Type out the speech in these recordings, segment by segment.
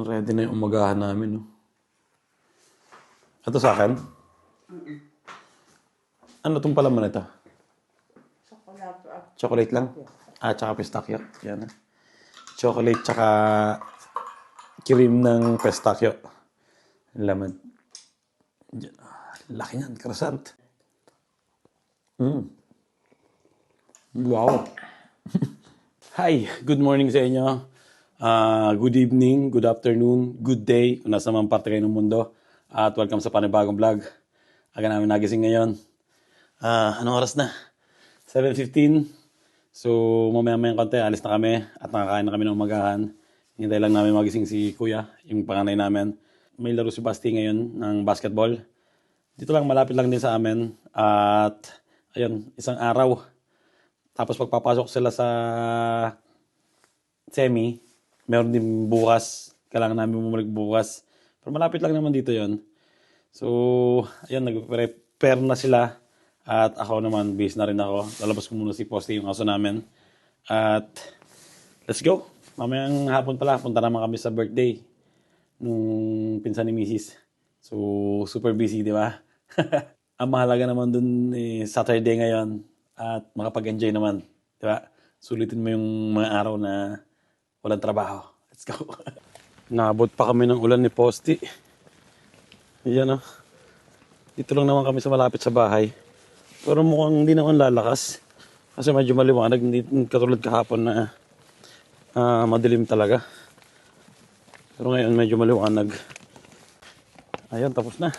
Ready na yung umagahan namin, no? Ito sa akin? Ano itong palaman ito? Chocolate lang? Tsaka pistachio. Yan. Chocolate tsaka cream ng pistachio. Laman. Laki niyan, croissant. Wow. Hi, good morning sa inyo. Good evening, good afternoon, good day, kung nasa man parte kayo ng mundo. At welcome sa panibagong vlog. Aga namin nagising ngayon. Anong oras na? 7:15. So, mamaya-mayang konti, alis na kami at nakakain na kami ng umagahan. Hintay lang namin magising si Kuya, yung panganay namin. May laro si Basti ngayon ng basketball. Dito lang, malapit lang din sa amin. At, ayun, isang araw. Tapos pagpapasok sila sa semi, meron din bukas. Kailangan namin bumalik bukas. Pero malapit lang naman dito yon. So, ayun, nag-prepare na sila. At ako naman, busy na rin ako. Lalabas ko muna si Posty, yung aso namin. At, let's go. Mamayang hapon pala, punta naman kami sa birthday nung pinsan ni Mrs. So, super busy, di ba? Ang mahalaga naman dun Saturday ngayon at makapag-enjoy naman, di ba? Sulitin mo yung mga araw na walang trabaho. Let's go. Naabot pa kami ng ulan ni Posty. Ayan, oh. Dito lang naman kami sa malapit sa bahay. Pero mukhang hindi naman lalakas. Kasi medyo maliwanag, hindi katulad kahapon na madilim talaga. Pero ngayon medyo maliwanag. Ayan, tapos na.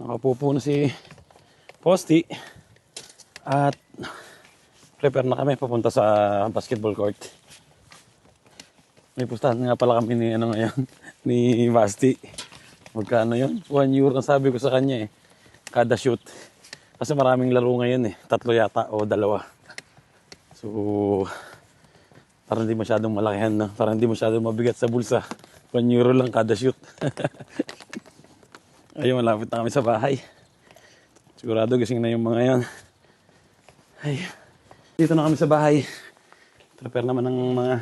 Nakapupo na si Posty. At prepare na kami papunta sa basketball court. May pustahan nga pala kami ni ngayon, ni Basti. Magkano yun? 1 euro ang sabi ko sa kanya kada shoot. Kasi maraming laro ngayon 3 yata o 2. So, parang hindi masyadong malakihan, no? Parang hindi masyadong mabigat sa bulsa. 1 euro lang kada shoot. Ayun, malapit na kami sa bahay. Sigurado gising na yung mga yan. Ay, dito na kami sa bahay. Prepare naman ng mga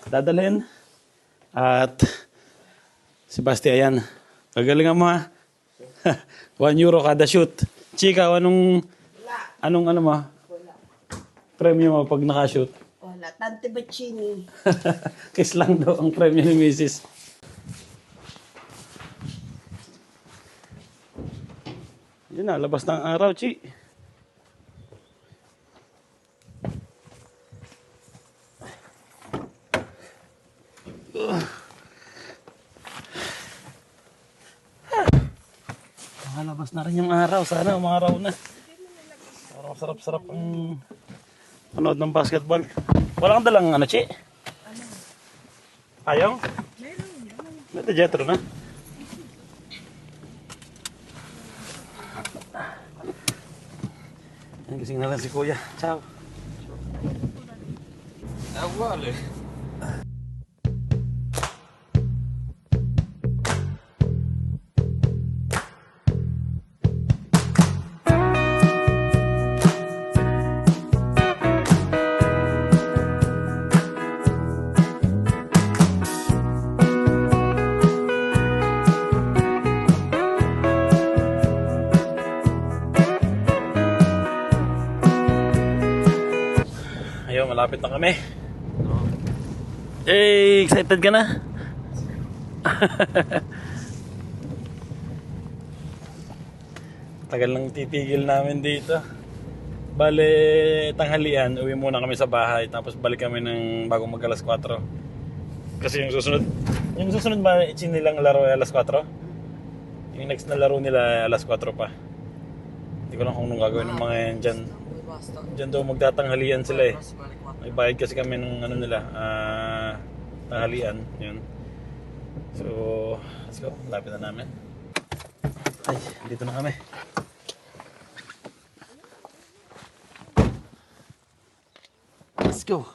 dadalhin. At si Basti, ayan. Gagalingan mo, ha? 1 euro kada shoot. Chika, anong ano mo? Wala. Premyo mo pag nakashoot? Wala. Tante Bacchini. Kiss lang daw ang premyo ni Mrs. Yun na, labas na ang araw, Chi. Labas na rin yung araw. Sana umaraw na. Para masarap-sarap ang panood ng basketball. Wala kang dalang Chi? Ayaw? Meron. Ito Jetro na. Gising na lang si Kuya. Ciao. Wala. Ayun, malapit na kami. Hey, excited ka na? Tagal lang titigil namin dito. Bale, tanghalian, uwi muna kami sa bahay. Tapos balik kami ng bago mag alas 4. Kasi yung susunod ba nilang laro ay alas 4? Yung next na laro nila ay alas 4 pa. Hindi ko lang kung anong gagawin ng mga yan dyan. Diyan daw magtatanghalian sila May bayad kasi kami ng nila, tanghalian. Yun. So, let's go. Lapit na namin. Ay, dito na kami. Let's go.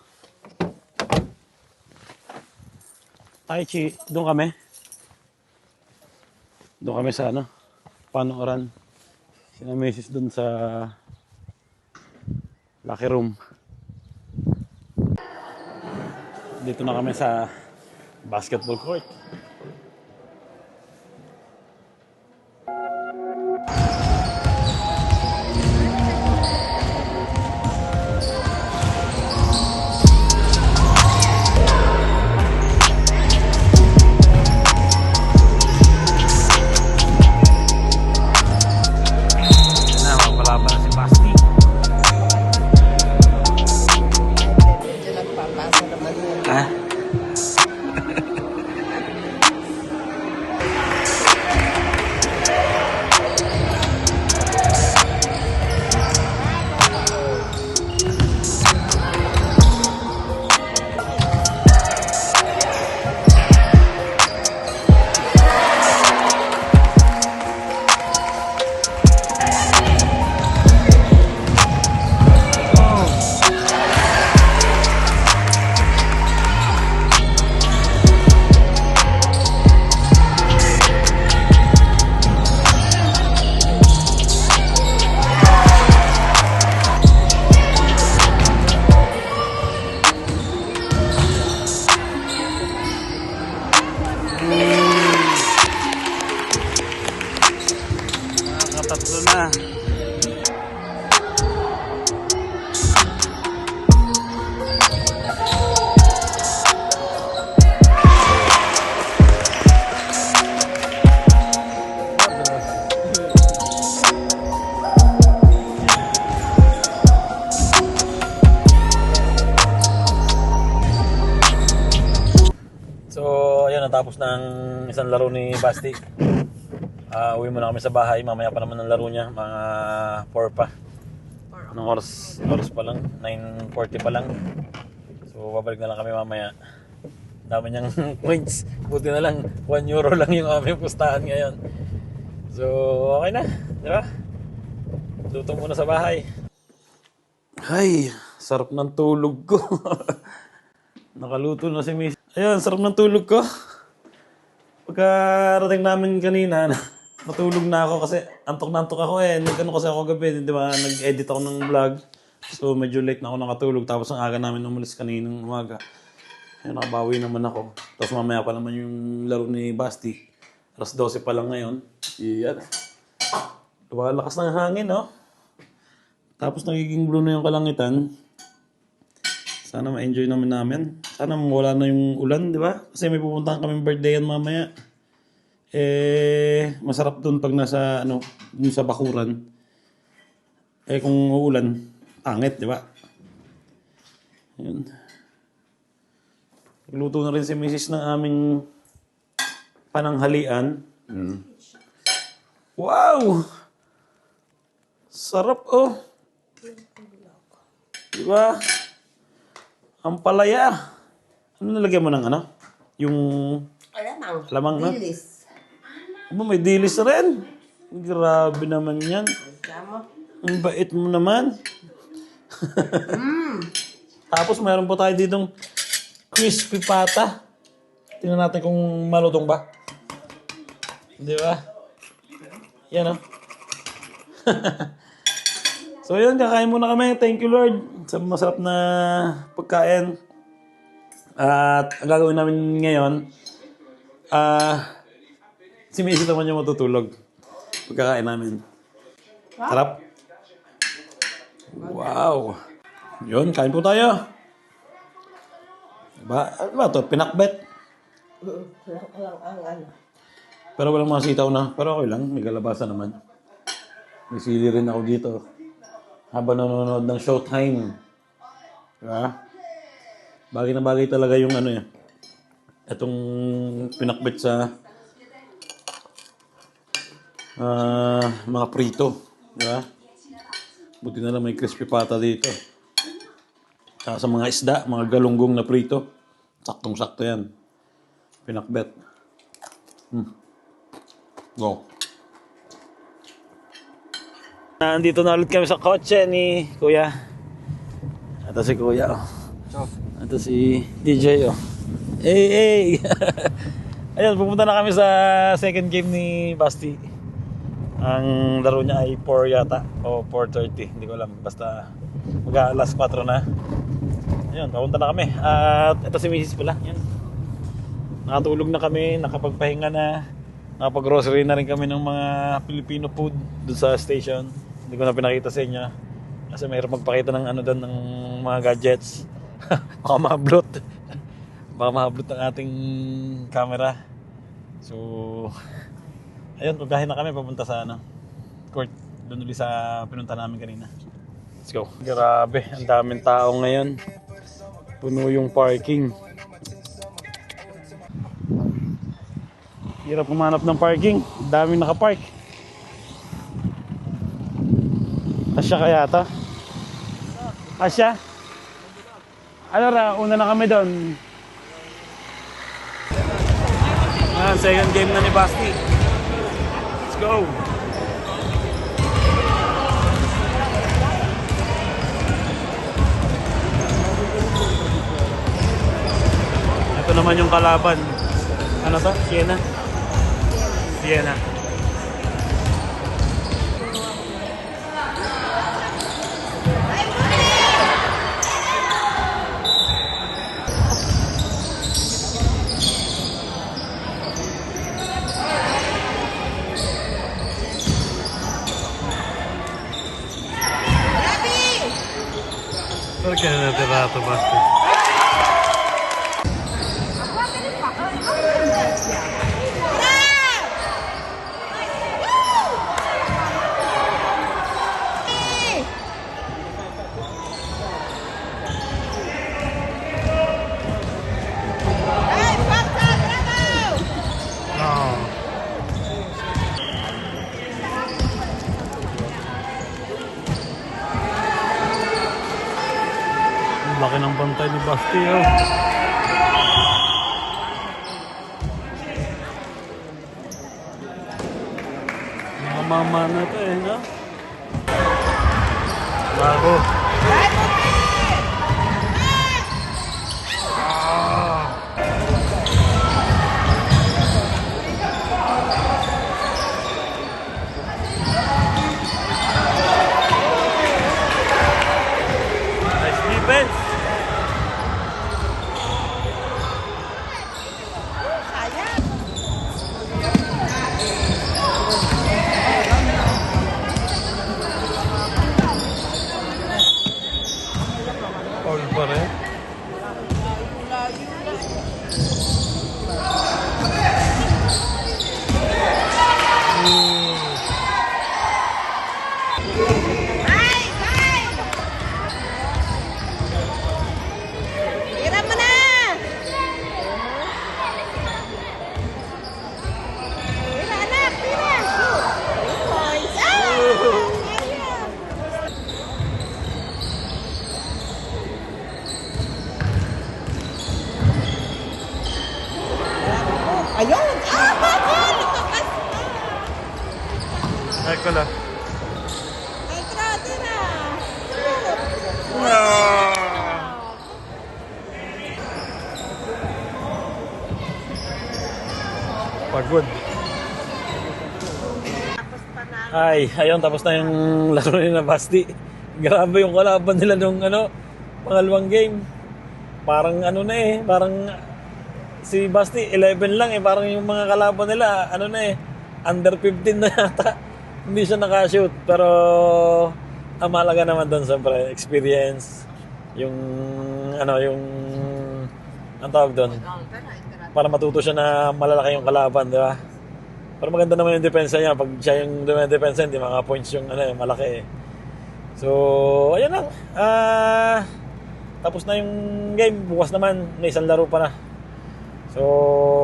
Tai Chi, doon kami. Doon kami sa ano, Panuoran. Sina Mrs. doon sa Lucky Room. Dito na kami sa basketball court. Na, mapalaban na si Basti. Medyo nagpapasa naman yun. Ah? Nakatatlo na. So, ayun, natapos ng isang laro ni Basti. Uwi muna kami sa bahay. Mamaya pa naman ang laro niya. Mga 4 pa. Anong oras? Oras pa lang. 9:40 pa lang. So, babalik na lang kami mamaya. Dami niyang points. Buti na lang. 1 euro lang yung aming pustahan ngayon. So, okay na. Di ba? Luto muna sa bahay. Ay, sarap ng tulog ko. Nakaluto na si Miss. Ayun, sarap ng tulog ko. Pagkarating namin kanina, matulog na ako kasi antok na antok ako eh. Nag-ano kasi ako gabi, di ba? Nag-edit ako ng vlog. So medyo late na ako nakatulog. Tapos ang aga namin umalis kaninang umaga. Ayun, nakabawi naman ako. Tapos mamaya pa naman yung laro ni Basti. Alas 12 pa lang ngayon. Iyan. Lakas ng hangin, no? Tapos nagiging blue na yung kalangitan. Sana ma-enjoy namin. Sana wala na yung ulan, di ba? Kasi may pupuntahan kaming birthday yan mamaya. Masarap dun pag nasa, dun sa bakuran. Kung uulan, pangit, di ba? Yun. Nagluto na rin si Mrs. ng aming pananghalian. Wow! Sarap, oh! Di ba? Ang palaya. Ano nalagyan mo ng ano? Yung Alamang. lamang na? Bilis. May dilis rin. Grabe naman yan. Tama. Ang bait mo naman. Tapos mayroon po tayo ditong crispy pata. Tingnan natin kung malutong ba. Di ba? Yan, oh. So yun, kakain muna kami. Thank you Lord sa masarap na pagkain. At ang gagawin namin ngayon, si Macy naman yung matutulog. Pagkakain namin. Sarap. Wow. Yun, kain po tayo. Diba? Ano ba ito? Pinakbet. Pero walang mga sitaw na. Pero okay lang, may kalabasa naman. May sili rin ako dito. Habang nanonood ng Showtime. Diba? Bagay na bagay talaga yung ano yan. Itong pinakbet sa mga prito. Diba? Buti na lang may crispy pata dito. Saka sa mga isda, mga galunggong na prito. Saktong-sakto yan. Pinakbet. Go. Nandito na ulit kami sa kotse ni Kuya. Ito si Kuya. Oh. Ito si DJ. Oh. Hey, hey! Ayun, pupunta na kami sa second game ni Basti. Ang laro niya ay 4 yata o 4:30, hindi ko alam. Basta mag-alas 4 na. Ayun, papunta na kami. At ito si Mrs. pala. Yan. Nakatulog na kami, nakapagpahinga na. Nakapag-grocery na rin kami ng mga Filipino food doon sa station. Hindi ko na pinakita sa inyo. Kasi mayroon magpakita ng ano doon, ng mga gadgets. Baka mahablot. Baka mahablot ang ating camera. So, ayun, pagkahin na kami papunta sa court. Doon ulit sa pinunta namin kanina. Let's go. Grabe, ang daming tao ngayon. Puno yung parking. Hirap kumanap ng parking. Daming nakapark. Asya kaya to? Asya? Ano ra, una na kami doon. Second game na ni Basti. Let's go. Ito naman yung kalaban. Ano to? Siena? Siena. Perché non è atterrato, Basti? Laki ng bantay ni Basti, oh. Mga mama na to eh, no? Bago. Nice defense. Foul pa rin. Tira mo na! Tira anak, tira! Points! Ayun! Bakit? Ay ko lang. Ay, tira! Pagod. Ay, ayun, tapos na yung laro nila Basti. Grabe yung kalaban nila nung pangalawang game. Parang parang si Basti 11 lang parang yung mga kalaban nila under 15 na yata. Hindi siya nakashoot, pero ang mahalaga naman doon siyempre experience, yung ang tawag doon, para matuto siya na malalaki yung kalaban, di ba? Pero maganda naman yung depensa niya. Pag siya yung depensa, hindi mga points yung malaki eh. So, ayun lang. Tapos na yung game. Bukas naman, may isang laro pa na. So,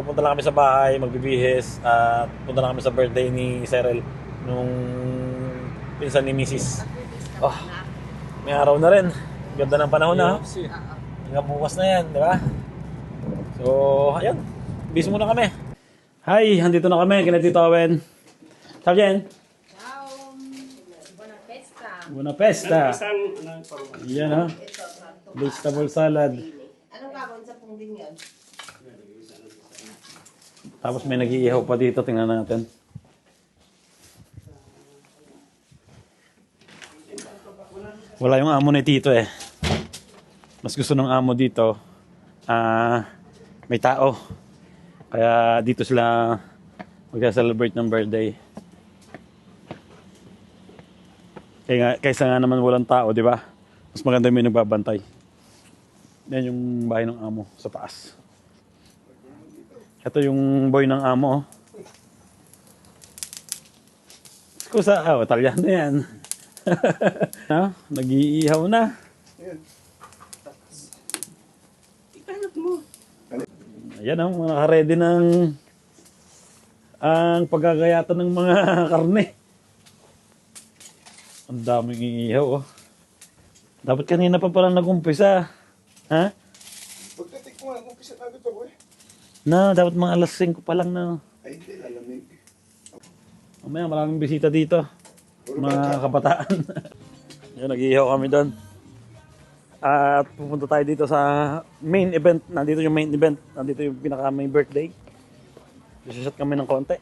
punta lang kami sa bahay, magbibihis. At punta lang kami sa birthday ni Cyril, nung pinsan ni Mrs. Oh, may araw na rin. Ganda ng panahon na. Hanggang bukas na yan, di ba? So, ayun. Bis muna kami. Hi, andito na kami kina Tito Owen. Ciao, Jen. Ciao! Buona festa! Buona festa. Yan ha. Vegetable salad. Anong gagawin sa pungding yan? Tapos may nag-iihaw pa dito. Tingnan natin. Wala yung amo ni Tito eh. Mas gusto ng amo dito. May tao. Kaya dito sila magsa-celebrate ng birthday. Kaysa nga naman walang tao, di ba? Mas maganda may nagbabantay. Yan yung bahay ng amo sa taas. Ito yung boy ng amo. Skusa, Italiano yan. No? Nag-iihaw na. Ayan ang mga ready ng ang paggagayatan ng mga karne. Ang daming iihaw, oh. Dapat kanina pa palang nag-umpisa. Ha? Pagdating ko nga, umpisa na agad ako eh. No, dapat mga alas 5 pa lang na. Ay, hindi, lalamig. Mamaya maraming bisita dito. Mga kabataan. Yan, nag-iihaw kami doon. At pupunta tayo dito sa main event. Nandito yung main event. Nandito yung pinaka may birthday. Isasat kami ng konti.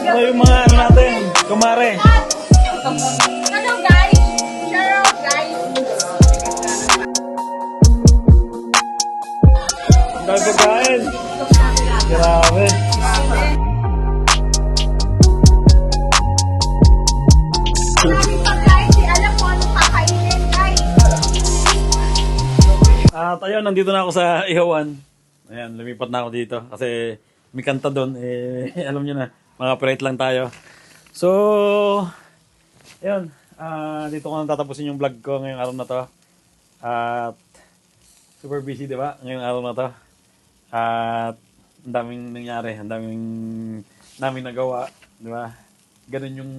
Ito yung mga ano natin, kumare. Ano guys? Share out guys. Ang dami pagkain. Grabe. Pagkain, di alam mo anong kakainin guys. At ayun, nandito na ako sa Ihawan. Ayan, lumipat na ako dito kasi may kanta doon. Alam nyo na, mga operate lang tayo. So, ayun, dito ko na tatapusin yung vlog ko ngayong araw na to. At super busy, di ba? Ngayong araw na to. At ang daming nangyari, ang daming namin nagawa, di ba? Ganun yung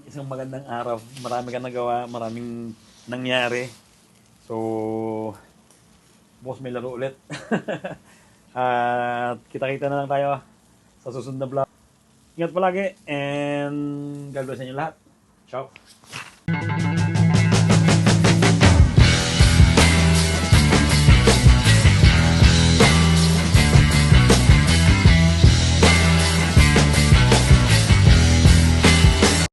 isang magandang araw. Marami kang nagawa, maraming nangyari. So, bukas may laro ulit. At kita-kita na lang tayo sa susunod na vlog. Ingat palagi and God bless sa inyo lahat. Ciao!